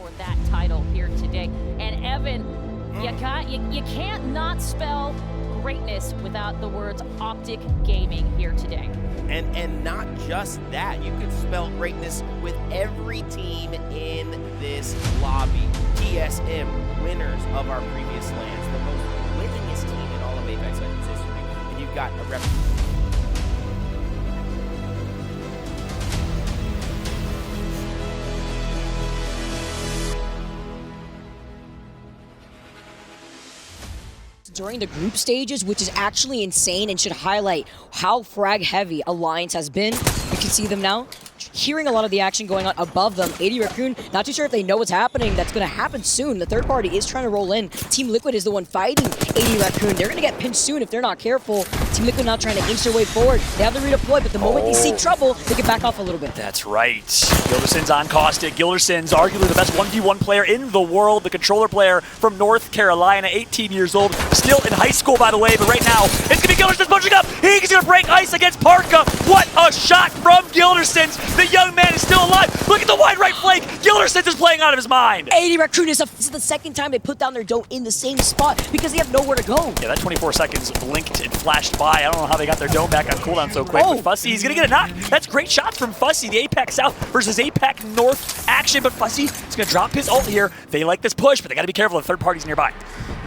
for that title here today. And Evan, you can't not spell greatness without the words Optic Gaming here today. And not just that, you could spell greatness with every team in this lobby. TSM, winners of our previous lands, the most winningest team in all of Apex Legends history. And you've got a during the group stages, which is actually insane and should highlight how frag heavy Alliance has been. You can see them now. Hearing a lot of the action going on above them. 80 Raccoon, not too sure if they know what's happening. That's going to happen soon. The third party is trying to roll in. Team Liquid is the one fighting 80 Raccoon. They're going to get pinched soon if they're not careful. Team Liquid now trying to inch their way forward. They have to redeploy, but the moment they see trouble, they can back off a little bit. That's right. Gilderson's on Caustic. Gilderson's arguably the best 1v1 player in the world. The controller player from North Carolina, 18 years old. Still in high school, by the way, but right now, it's going to be Gilderson's pushing up. He's going to break ice against Parka. What a shot from Gilderson's. The young man is still alive. Look at the wide right flank. Gilderson's is playing out of his mind. 80 Raccoon this is the second time they put down their dome in the same spot because they have nowhere to go. Yeah, that 24 seconds blinked and flashed by. I don't know how they got their dome back on cooldown so quick, but Fussy, he's going to get a knock. That's great shots from Fussy. The APAC South versus APAC North action, but Fussy is going to drop his ult here. They like this push, but they got to be careful if third party's nearby.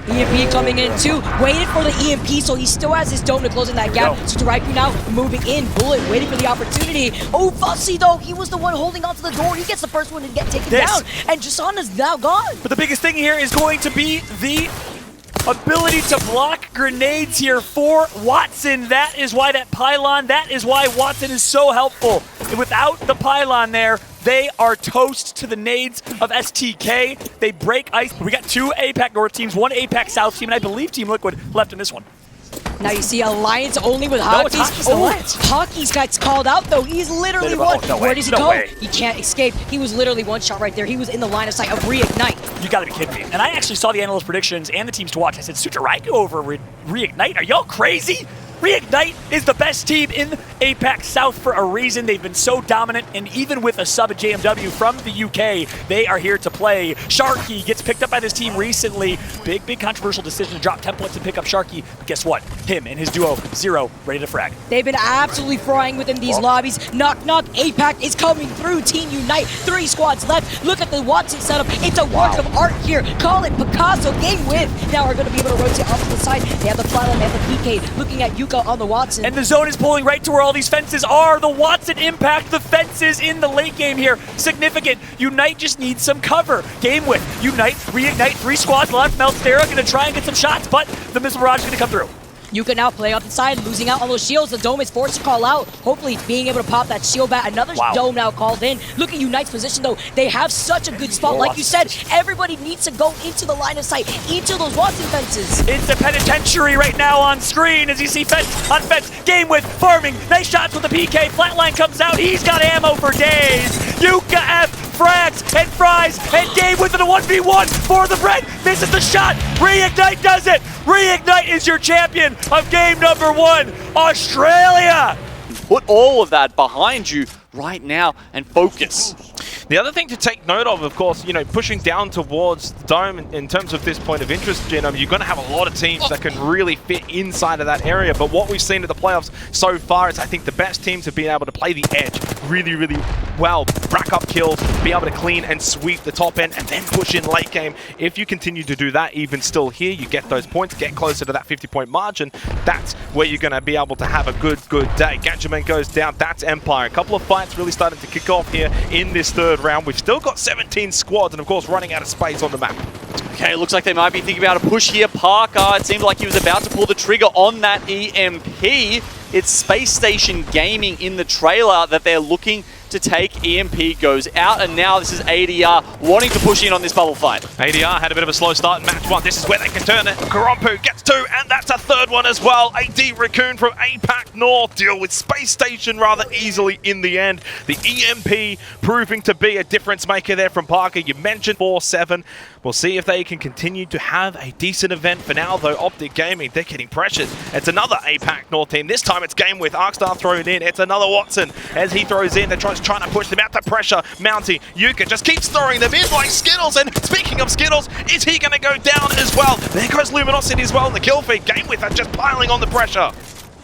EMP coming in too, waited for the EMP, so he still has his dome to close in that gap. So Raikou now moving in, Bullet waiting for the opportunity. Oh, Fussy though, he was the one holding onto the door. He gets the first one to get taken down, and Jasana's now gone. But the biggest thing here is going to be the ability to block grenades here for Watson. That is why that pylon, that is why Watson is so helpful. And without the pylon there, they are toast to the nades of STK. They break ice. We got two APAC North teams, one APAC South team, and I believe Team Liquid left in this one. Now you see Alliance only with Hockey's. Hockey's got called out though. He's literally one. Where does he go? He can't escape. He was literally one shot right there. He was in the line of sight of Reignite. You gotta be kidding me. And I actually saw the analyst predictions and the teams to watch. I said, Raikou over Reignite? Are y'all crazy? Reignite is the best team in APAC South for a reason. They've been so dominant, and even with a sub at JMW from the UK, they are here to play. Sharky gets picked up by this team recently. Big controversial decision to drop 10 points and pick up Sharky. But guess what? Him and his duo, Zero, ready to frag. They've been absolutely frying within these lobbies. Knock, APAC is coming through. Team Unite, 3 squads left. Look at the Watson setup. It's a work of art here. Call it Picasso. Game with. Now are going to be able to rotate off to the side. They have the Flyline, they have the PK. Looking at Yuka on the Watson. And the zone is pulling right to where all these fences are. The Watson impact, the fences in the late game here. Significant. Unite just needs some cover. Game with Unite, Reignite, 3 squads left. Melstera going to try and get some shots, but the missile barrage is going to come through. You can now play off the side, losing out on those shields. The dome is forced to call out. Hopefully being able to pop that shield back. Another dome now called in. Look at Unite's position though. They have such a good spot. Like you said, everybody needs to go into the line of sight, into those Watson fences. It's the penitentiary right now on screen as you see fence on fence. Game with farming. Nice shots with the PK. Flatline comes out. He's got ammo for days. Yuka F frags and fries and Game with it a 1v1 for the bread. Misses the shot. Reignite does it. Reignite is your champion of game number 1, Australia. Put all of that behind you right now and focus. The other thing to take note of course, you know, pushing down towards the dome in terms of this point of interest, Genome, you're going to have a lot of teams that can really fit inside of that area. But what we've seen at the playoffs so far is I think the best teams have been able to play the edge really well, rack up kills, be able to clean and sweep the top end, and then push in late game. If you continue to do that, even still here, you get those points, get closer to that 50-point margin. That's where you're going to be able to have a good day. Gadgetman goes down. That's Empire. A couple of fights really starting to kick off here in this third round. We've still got 17 squads and of course running out of space on the map. Okay, it looks like they might be thinking about a push here. Parker, it seemed like he was about to pull the trigger on that EMP. It's Space Station Gaming in the trailer that they're looking to take. EMP goes out, and now this is ADR wanting to push in on this bubble fight. ADR had a bit of a slow start in match 1. This is where they can turn it. Karompu gets 2, and that's a third one as well. AD Raccoon from APAC North deal with Space Station rather easily in the end. The EMP proving to be a difference maker there from Parker. You mentioned 4-7. We'll see if they can continue to have a decent event. For now, though, Optic Gaming, they're getting pressured. It's another APAC North team. This time it's Game with Arkstar thrown in. It's another Watson as he throws in. They're trying Almost trying to push them out. The pressure mounting. Yuka just keeps throwing them in like Skittles. And speaking of Skittles, is he going to go down as well? There goes Luminosity as well. The kill feed. Game with her just piling on the pressure.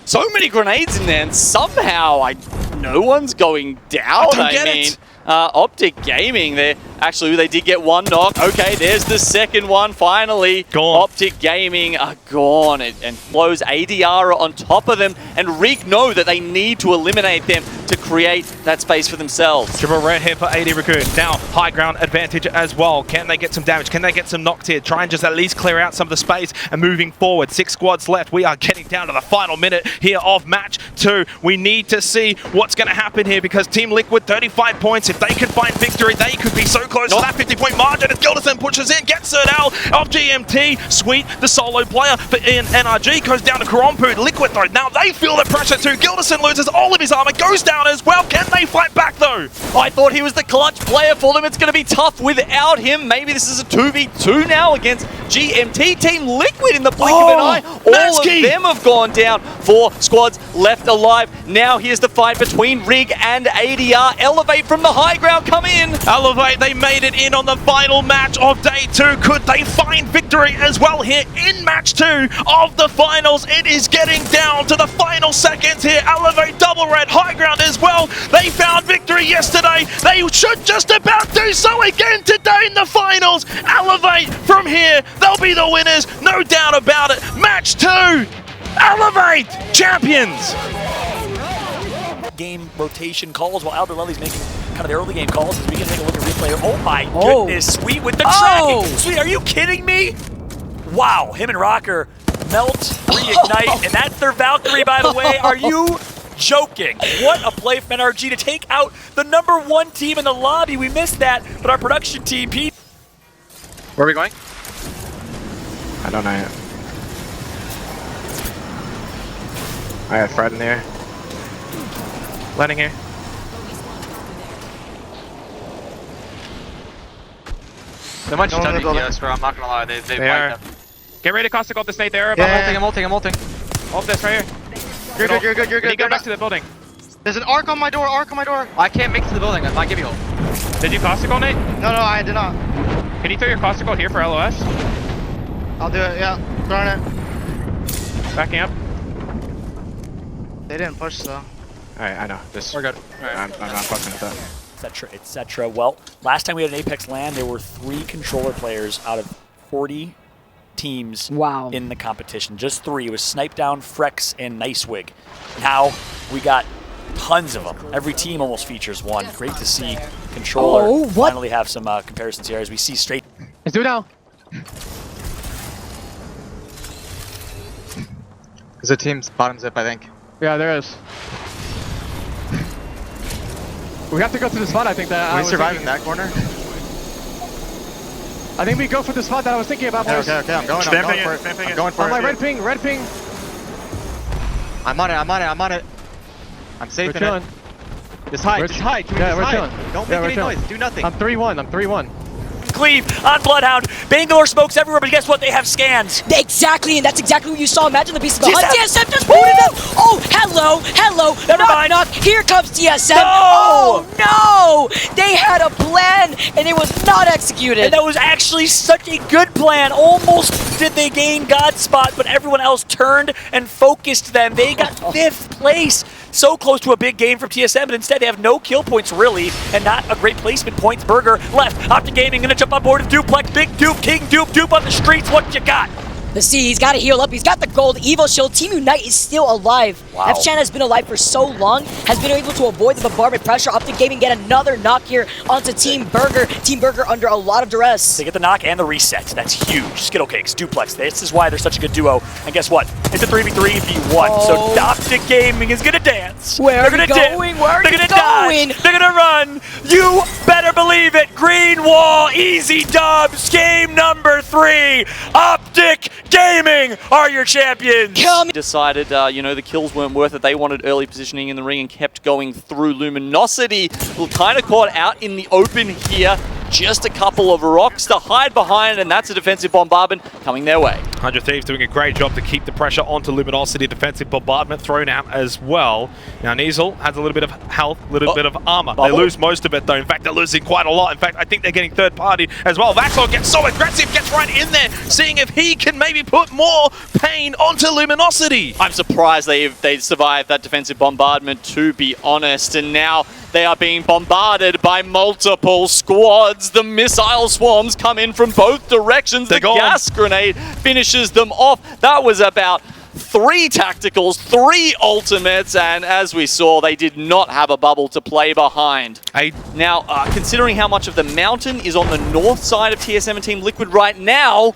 So many grenades in there, and somehow no one's going down. I don't get it. Optic Gaming, they did get one knock. Okay, there's the second one, finally. Gone. Optic Gaming are gone, and flows ADR on top of them, and Reek know that they need to eliminate them to create that space for themselves. Triple red here for AD Raccoon. Now, high ground advantage as well. Can they get some damage? Can they get some knocked here? Try and just at least clear out some of the space and moving forward. 6 squads left. We are getting down to the final minute here of match 2. We need to see what's going to happen here because Team Liquid, 35 points. If they could find victory, they could be so close to that 50-point margin as Gilderson pushes in, gets Serdal of GMT. Sweet, the solo player for NRG goes down to Karompu. Liquid though, now they feel the pressure too. Gilderson loses all of his armor, goes down as well. Can they fight back though? I thought he was the clutch player for them. It's going to be tough without him. Maybe this is a 2v2 now against GMT. Team Liquid in the blink of an eye. All of them have gone down. 4 squads left alive. Now here's the fight between Rig and ADR. Elevate from the high ground, come in. Elevate, they made it in on the final match of day 2. Could they find victory as well here in match 2 of the finals? It is getting down to the final seconds here. Elevate, double red, high ground as well. They found victory yesterday. They should just about do so again today in the finals. Elevate from here, they'll be the winners, no doubt about it. Match 2, Elevate, champions. Game rotation calls while Alderlelli's making kind of the early game calls as we can take a look at replay. Oh my goodness, Sweet with the tracking. Sweet, are you kidding me? Wow, him and Rocker melt, reignite, and that's their Valkyrie, by the way. Are you joking? What a play from NRG to take out the #1 team in the lobby. We missed that, but our production team, Pete. Where are we going? I don't know yet. I got Fred in there. Landing here. They might just study us, bro. I'm not gonna lie. They are. wiped up. Get ready to caustic ult this nade there. I'm ulting. Ult this right here. You're good. You go back to the building. There's an arc on my door. I can't make it to the building. I give you ult. Did you caustic ult, Nate? No, I did not. Can you throw your caustic ult here for LOS? I'll do it, yeah. Throwing it. Backing up. They didn't push, though. Alright, I know. We're good. I'm not fucking with that. Etc. Well, last time we had an Apex LAN, there were 3 controller players out of 40 teams in the competition. Just 3. It was Snipe Down, Frex, and Nicewig. Now we got tons of them. Every team almost features one. Great to see controller finally have some comparisons here as we see straight. Let's do it now. There's a team's bottom zip, I think. Yeah, there is. We have to go to the spot, I think that we survive in that corner? I think we go for the spot that I was thinking about. Okay, I'm going for it. I'm going for it. My red ping. I'm on it. I'm safe in it. Just hide. Can we just hide? Don't make any noise. Do nothing. I'm 3-1. Cleave on Bloodhound. Bangalore smokes everywhere, but guess what? They have scans. Exactly, and that's exactly what you saw. Imagine the beast of the hunt. TSM just booted them. Oh, hello. Never mind. Knock. Here comes TSM. No! Oh, no. They had a plan, and it was not executed. And that was actually such a good plan. Almost did they gain God spot, but everyone else turned and focused them. They got 5th place. So close to a big game from TSM, but instead they have no kill points really, and not a great placement points. Burger left. Optic Gaming gonna jump on board with Duplex. Big Dupe, King Dupe on the streets. What you got? The C, he's got to heal up. He's got the gold. Evo Shield. Team Unite is still alive. Wow. F-Chan has been alive for so long, has been able to avoid the bombardment pressure. Optic Gaming get another knock here onto Team Burger. Team Burger under a lot of duress. They get the knock and the reset. That's huge. Skittle Cakes, Duplex. This is why they're such a good duo. And guess what? It's a 3v3v1. So Optic Gaming is going to dance. Where they're are you going? Where are they're you gonna going? Dodge. They're going to run. You better believe it. Green wall, easy dubs. Game number 3. Optic Gaming are your champions. Decided, the kills weren't worth it. They wanted early positioning in the ring and kept going through. Luminosity kind of caught out in the open here. Just a couple of rocks to hide behind, and that's a defensive bombardment coming their way. 100 Thieves doing a great job to keep the pressure onto Luminosity. Defensive bombardment thrown out as well. Now Niesel has a little bit of health, a little bit of armor. They lose most of it though. In fact, they're losing quite a lot. In fact, I think they're getting third party as well. Vaxor gets so aggressive, gets right in there, seeing if he can maybe put more pain onto Luminosity. I'm surprised they survived that defensive bombardment, to be honest. And now they are being bombarded by multiple squads. The missile swarms come in from both directions. The gas grenade finishes them off. That was about 3 tacticals, 3 ultimates, and as we saw, they did not have a bubble to play behind. Now, considering how much of the mountain is on the north side of TSM and Team Liquid right now,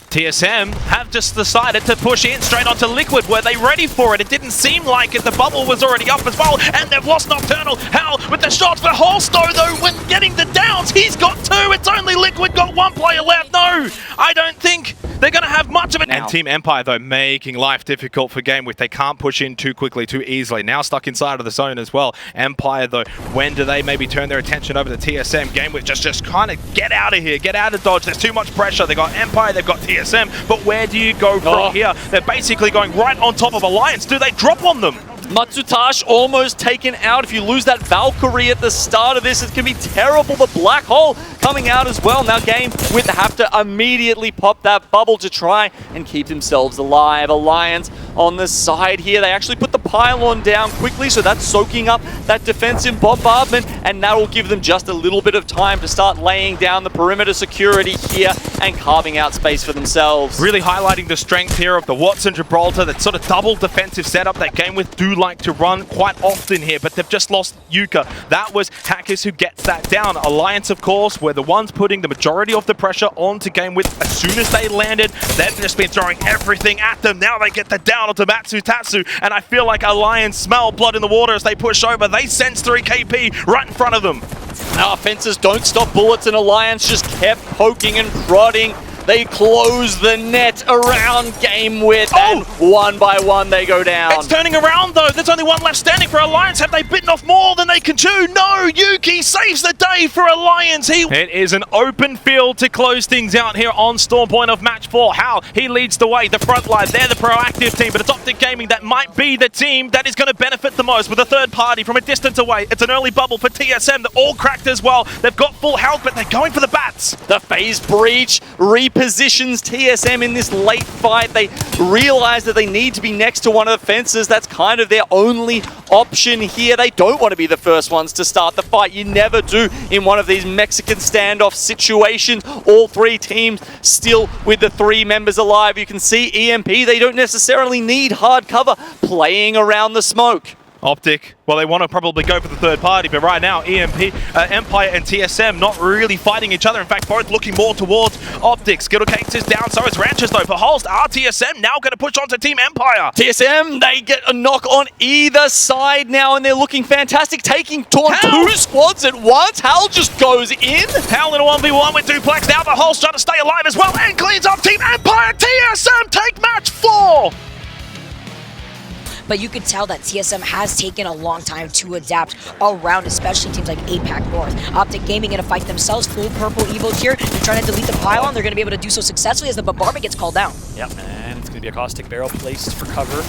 TSM have just decided to push in straight onto Liquid. Were they ready for it? It didn't seem like it. The bubble was already up as well, and they've lost Nocturnal. Hal with the shot for Holstow, though, when getting the downs, he's got 2. It's only Liquid got 1 player left. No, I don't think they're going to have much of it. And Team Empire, though, making life difficult for Game With. They can't push in too quickly, too easily. Now stuck inside of the zone as well. Empire, though, when do they maybe turn their attention over to TSM? Game With just kind of get out of here, get out of Dodge. There's too much pressure. They've got Empire, they've got TSM. But where do you go from here? They're basically going right on top of Alliance. Do they drop on them? Matsutash almost taken out. If you lose that Valkyrie at the start of this, it can be terrible. The black hole coming out as well. Now Game With have to immediately pop that bubble to try and keep themselves alive. Alliance on the side here. They actually put the pylon down quickly, so that's soaking up that defensive bombardment, and that will give them just a little bit of time to start laying down the perimeter security here and carving out space for themselves. Really highlighting the strength here of the Watson Gibraltar, that sort of double defensive setup that Game With do like to run quite often here, but they've just lost Yuka. That was Hackers who gets that down. Alliance, of course, were the ones putting the majority of the pressure onto Game With. As soon as they landed, they've just been throwing everything at them. Now they get the down onto Matsutatsu, and I feel like Alliance smell blood in the water as they push over. They sense 3 KP right in front of them. Our offenses don't stop bullets, and Alliance just kept poking and prodding. They close the net around Game With, and one by one they go down. It's turning around though. There's only 1 left standing for Alliance. Have they bitten off more than they can chew? No, Yuki saves the day for Alliance. It is an open field to close things out here on Storm Point of Match 4. How he leads the way, the front line. They're the proactive team, but it's Optic Gaming that might be the team that is going to benefit the most with a third party from a distance away. It's an early bubble for TSM. They're all cracked as well. They've got full health, but they're going for the bats. The phase breach repositions TSM in this late fight. They realize that they need to be next to one of the fences. That's kind of their only option here. They don't want to be the first ones to start the fight. You never do in one of these Mexican standoff situations. All 3 teams still with the 3 members alive. You can see EMP, they don't necessarily need hard cover, playing around the smoke. Optic, well, they want to probably go for the third party, but right now, Empire and TSM not really fighting each other. In fact, both looking more towards Optic. Skittlecakes is down, so is Ranches, though. For Holst, TSM now going to push on to Team Empire. TSM, they get a knock on either side now, and they're looking fantastic, taking on 2 squads at once. Hal just goes in. Hal in a 1v1 with Duplex now, but Holst trying to stay alive as well, and cleans up Team Empire. TSM take match 4. But you could tell that TSM has taken a long time to adapt around, especially teams like APAC North. Optic Gaming going to fight themselves, full purple Evo here. They're trying to delete the pylon. They're going to be able to do so successfully as the bombardment gets called down. Yep, and it's going to be a caustic barrel placed for cover.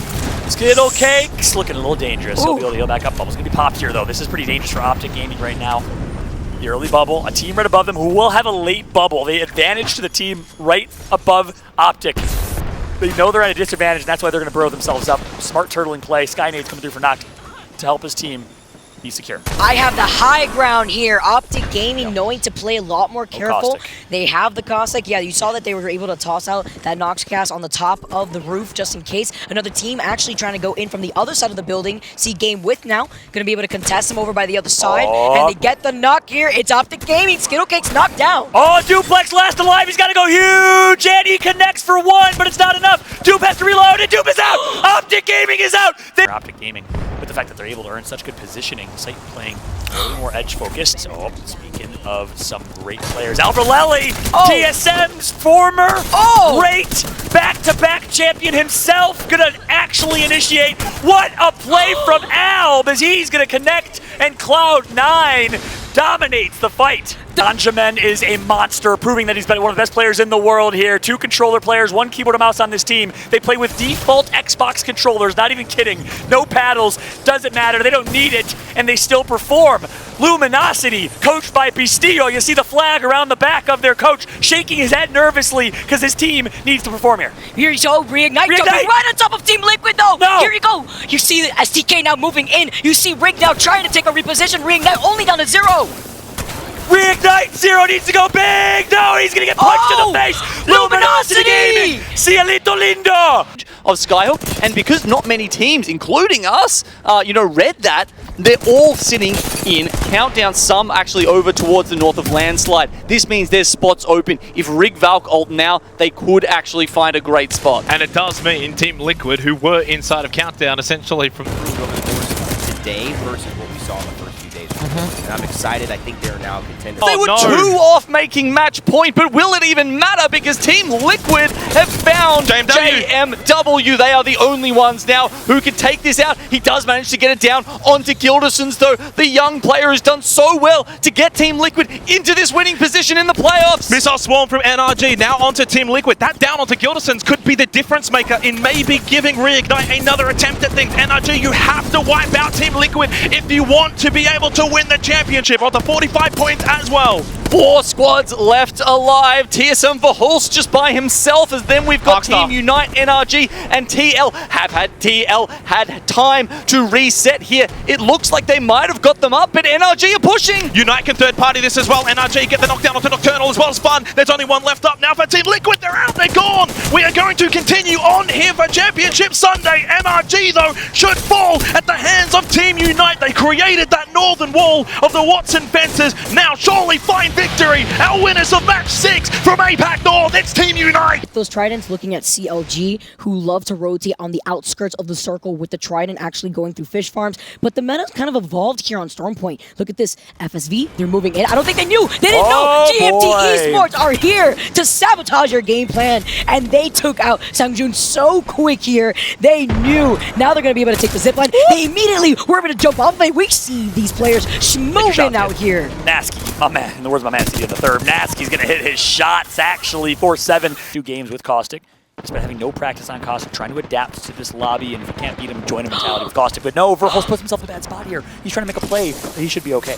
Skittlecakes looking a little dangerous. He'll be able to heal back up. Bubble's going to be popped here, though. This is pretty dangerous for Optic Gaming right now. The early bubble, a team right above them who will have a late bubble. The advantage to the team right above Optic. They know they're at a disadvantage, and that's why they're going to burrow themselves up. Smart turtling play. Skynade's coming through for Noct to help his team be secure. I have the high ground here. Optic Gaming knowing to play a lot more careful. They have the caustic. Yeah, you saw that they were able to toss out that Nox cast on the top of the roof just in case. Another team actually trying to go in from the other side of the building. See Game With now. Going to be able to contest them over by the other side. And they get the knock here. It's Optic Gaming. Skittlecake's knocked down. Oh, Duplex last alive. He's got to go huge. And he connects for 1, but it's not enough. Dupe has to reload, and Dupe is out. Optic Gaming is out. Optic Gaming, with the fact that they're able to earn such good positioning, Sight playing a little more edge focused. So, speaking of some great players, Alvarelli, TSM's former great back-to-back champion himself, gonna actually initiate. What a play from Alb as he's gonna connect, and Cloud9 dominates the fight. Tunetank is a monster, proving that he's been one of the best players in the world here. 2 controller players, 1 keyboard and mouse on this team. They play with default Xbox controllers, not even kidding. No paddles, doesn't matter, they don't need it, and they still perform. Luminosity, coached by Pistillo. You see the flag around the back of their coach, shaking his head nervously because his team needs to perform here. Here you go, Reignite jumping right on top of Team Liquid though! No. Here you go! You see STK now moving in. You see Rig now trying to take a reposition. Reignite only down to 0. Reignite, 0 needs to go big! No, he's gonna get punched in the face! Luminosity Gaming! Cielito Lindo! Of Skyhook, and because not many teams, including us, read that, they're all sitting in countdown, some actually over towards the north of Landslide. This means there's spots open. If Rig Valk ult now, they could actually find a great spot. And it does mean Team Liquid, who were inside of countdown essentially from today versus what we saw in the first few days. And I'm excited. I think they're now contenders. They were 2 off making match point, but will it even matter? Because Team Liquid have found JMW. They are the only ones now who can take this out. He does manage to get it down onto Gildersons, though. The young player has done so well to get Team Liquid into this winning position in the playoffs. Missile Swarm from NRG, now onto Team Liquid. That down onto Gildersons could be the difference maker in maybe giving Reignite another attempt at things. NRG, you have to wipe out Team Liquid if you want to be able to win the championship on the 45 points as well. 4 squads left alive. TSM for Hulse just by himself, as then we've got Team Unite, NRG, and TL had time to reset here. It looks like they might have got them up, but NRG are pushing. Unite can third party this as well. NRG get the knockdown onto Nocturnal as well as Fun. There's only 1 left up now for Team Liquid. They're out, they're gone. We are going to continue on here for Championship Sunday. NRG, though, should fall at the hands of Team Unite. They created that northern wall of the Watson fences. Now surely find victory. Our winners of match 6 from APAC North, it's Team Unite. Those Tridents looking at CLG, who love to rotate on the outskirts of the circle with the Trident actually going through fish farms. But the meta's kind of evolved here on Stormpoint. Look at this. FSV, they're moving in. I don't think they knew. They didn't know. GMT Esports are here to sabotage your game plan. And they took out Sangjun so quick here. They knew. Now they're going to be able to take the zipline. They immediately were able to jump off. We see these players moving out here. Nasky, my man. In the words of my man, in the third. Nasky's going to hit his shots, actually, 4-7. 2 games with Caustic. He's been having no practice on Caustic, trying to adapt to this lobby, and if you can't beat him, join him mentality with Caustic. But no, Verholz puts himself in a bad spot here. He's trying to make a play, but he should be okay.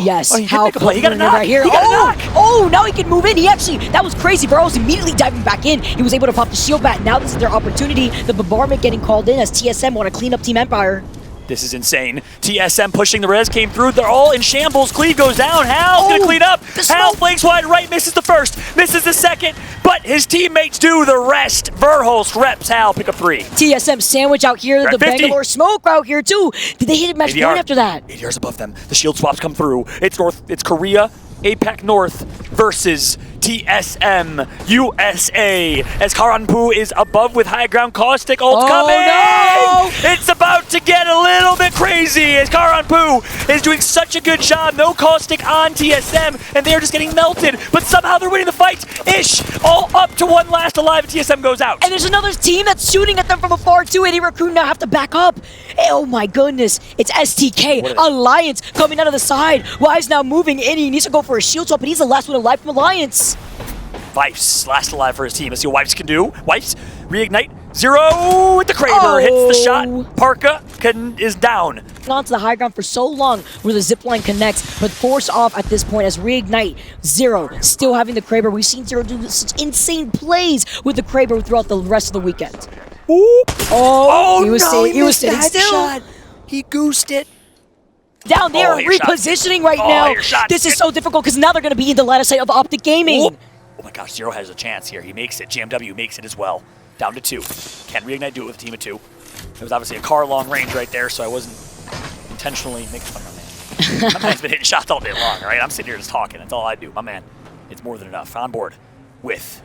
Yes, he got a knock right here. Oh, now he can move in. He actually, that was crazy. Verholz immediately diving back in. He was able to pop the shield back. Now this is their opportunity. The bombardment getting called in as TSM want to clean up Team Empire. This is insane. TSM pushing the res, came through. They're all in shambles. Cleve goes down. Hal's gonna clean up. Hal flanks wide right, misses the first, misses the second, but his teamenates do the rest. Verholz reps Hal, pick up 3. TSM sandwich out here. The Bangalore smoke out here too. Did they hit match point after that? ADR's above them. The shield swaps come through. It's North. It's Korea, APAC North versus TSM USA, as Karanpu is above with high ground. Caustic ult coming! No! It's about to get a little bit crazy as Karanpu is doing such a good job. No Caustic on TSM, and they're just getting melted, but somehow they're winning the fight. Ish, all up to 1 last alive, and TSM goes out. And there's another team that's shooting at them from afar too. 80 Raccoon now have to back up. Oh my goodness, it's STK, Alliance coming out of the side. Wise now moving in, he needs to go for a shield swap, but he's the last one alive from Alliance. Wifes, last alive for his team. Let's see what Wifes can do. Wifes, reignite, 0 with the Kraber, hits the shot. Parka is down. Onto the high ground for so long where the zipline connects, but forced off at this point as reignite, 0, still having the Kraber. We've seen 0 do such insane plays with the Kraber throughout the rest of the weekend. He was sitting still. Shot. He goosed it. Down there, repositioning right now. This is so difficult because now they're going to be in the ladder side of Optic Gaming. Oh my gosh, 0 has a chance here. He makes it. GMW makes it as well. Down to 2. Can Reignite do it with a team of 2? It was obviously a car long range right there, so I wasn't intentionally making fun of my man. My man's been hitting shots all day long, all right? I'm sitting here just talking. That's all I do. My man, it's more than enough. On board with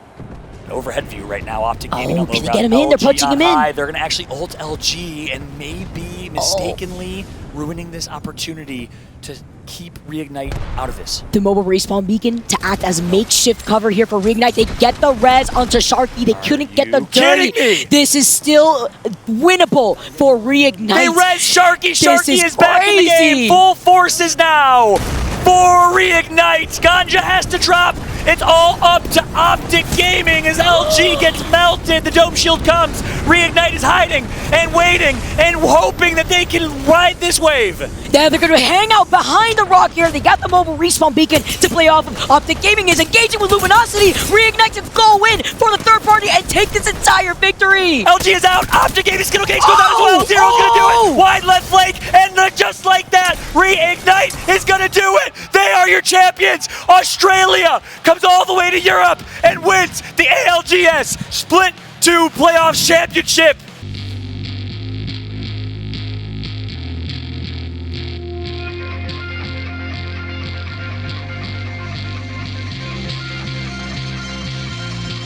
an overhead view right now. Optic Gaming on low ground. Get him in. They're punching him in. They're going to actually ult LG and maybe mistakenly ruining this opportunity to keep Reignite out of this. The mobile respawn beacon to act as makeshift cover here for Reignite. They get the res onto Sharky. They couldn't get the dirty. This is still winnable for Reignite. They res Sharky. Sharky is back in the game. Full forces now. for Reignite. Ganja has to drop. It's all up to Optic Gaming as LG gets melted. The Dome Shield comes. Reignite is hiding and waiting and hoping that they can ride this wave. Yeah, they're going to hang out behind the rock here. They got the mobile respawn beacon to play off of. Optic Gaming is engaging with Luminosity. Reignite to go in for the third party and take this entire victory. LG is out. Optic Gaming skill case goes out as well. Zero's going to do it. Wide left flank. And just like that, Reignite is going to do it. They are your champions. Australia comes all the way to Europe and wins the ALGS Split 2 Playoff Championship.